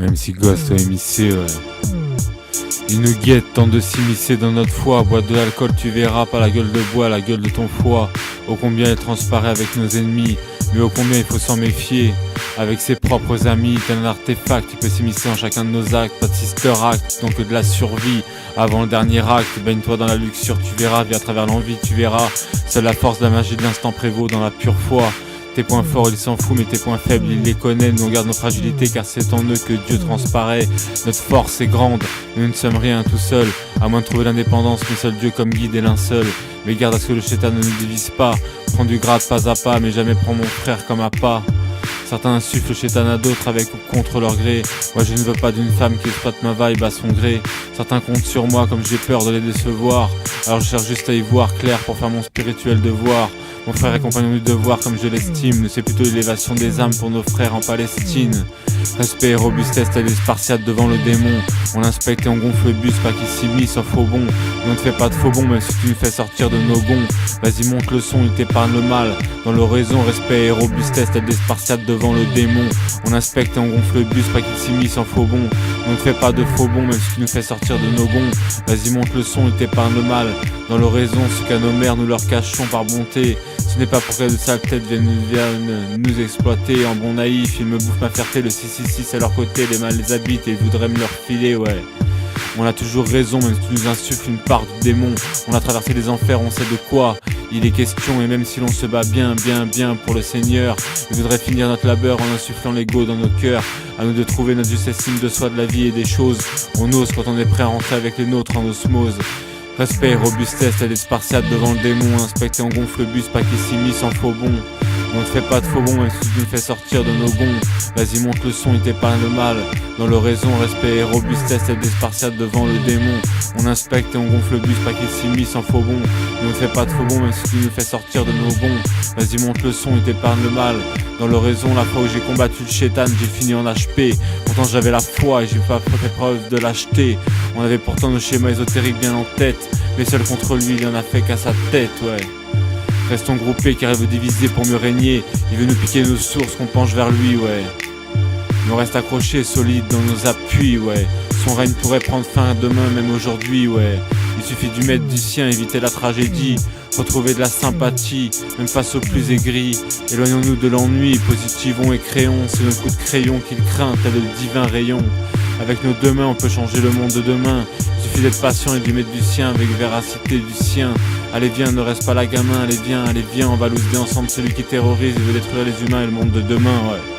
Même si Ghost est émissé, ouais. Il nous guette, tente de s'immiscer dans notre foi. Bois de l'alcool, tu verras, pas la gueule de bois, la gueule de ton foie. Ô combien il transparaît avec nos ennemis, mais ô combien il faut s'en méfier. Avec ses propres amis, tel un artefact, il peut s'immiscer en chacun de nos actes. Pas de sister act, donc que de la survie. Avant le dernier acte, baigne-toi dans la luxure, tu verras. Vis à travers l'envie, tu verras. Seule la force de la magie de l'instant prévaut dans la pure foi. Tes points forts, il s'en fout, mais tes points faibles, il les connaît. Nous on garde nos fragilités, car c'est en eux que Dieu transparaît. Notre force est grande, nous ne sommes rien tout seuls. À moins de trouver l'indépendance, mais seul Dieu comme guide est l'un seul. Mais garde à ce que le chétan ne nous divise pas. Prends du grade pas à pas, mais jamais prends mon frère comme à pas. Certains insufflent le chétan à d'autres avec ou contre leur gré. Moi je ne veux pas d'une femme qui exploite ma vibe à son gré. Certains comptent sur moi comme j'ai peur de les décevoir. Alors je cherche juste à y voir clair pour faire mon spirituel devoir. Mon frère est compagnon du devoir comme je l'estime. Nous c'est plutôt l'élévation des âmes pour nos frères en Palestine. Respect et robustesse tels les Spartiates devant le démon. On inspecte et on gonfle le bus, pas qu'il s'immisce sauf faux bon. Mais on ne fait pas de faux bon même si tu nous fais sortir de nos gonds. Vas-y monte le son, il t'épargne le mal. Dans l'oraison, respect et robustesse tels des Spartiates devant le démon. On inspecte et on gonfle le bus, pas qu'il s'immisce en faux bon. On ne fait pas de faux bon même si tu nous fais sortir de nos gonds. Vas-y monte le son, il t'épargne le mal. Dans l'oraison, ce qu'à nos mères nous leur cachons par bonté. Ce n'est pas pour que de sales têtes viennent nous exploiter. En bon naïf, ils me bouffent ma fierté. Le 666 à leur côté, les mal les habitent et ils voudraient me leur filer, ouais. On a toujours raison, même si tu nous insuffles une part du démon. On a traversé les enfers, on sait de quoi il est question. Et même si l'on se bat bien pour le Seigneur, il voudrait finir notre labeur en insufflant l'ego dans nos cœurs. À nous de trouver notre juste estime de soi, de la vie et des choses. On ose quand on est prêt à rentrer avec les nôtres en osmose. Respect et robustesse, t'as des Spartiates devant le démon. Inspecte et on gonfle le bus, pas qu'il s'immisce en faux bon. On ne fait pas de faux bon même si tu nous fais sortir de nos gonds. Vas-y monte le son, il t'épargne le mal. Dans l'oraison, respect et robustesse, t'as des Spartiates devant le démon. On inspecte et on gonfle le bus, pas qu'il s'immisce en faux bon. On ne fait pas de faux bon même si tu nous fais sortir de nos gonds. Vas-y monte le son, il t'épargne le mal. Dans l'oraison, la fois où j'ai combattu le chétan, j'ai fini en HP. Pourtant j'avais la foi et j'ai pas fait preuve de lâcheté. On avait pourtant nos schémas ésotériques bien en tête, mais seul contre lui, il en a fait qu'à sa tête, ouais. Restons groupés car il veut diviser pour mieux régner. Il veut nous piquer nos sources, qu'on penche vers lui, ouais. Mais on reste accrochés, solides dans nos appuis, ouais. Son règne pourrait prendre fin demain, même aujourd'hui, ouais. Il suffit du maître du sien, éviter la tragédie. Retrouver de la sympathie, même face aux plus aigris. Éloignons-nous de l'ennui, positivons et créons. C'est notre coup de crayon qu'il craint, tel le divin rayon. Avec nos deux mains, on peut changer le monde de demain. Il suffit d'être patient et d'y mettre du sien avec véracité du sien. Allez viens, ne reste pas là gamin, allez viens, on va lousder ensemble celui qui terrorise et veut détruire les humains et le monde de demain, ouais.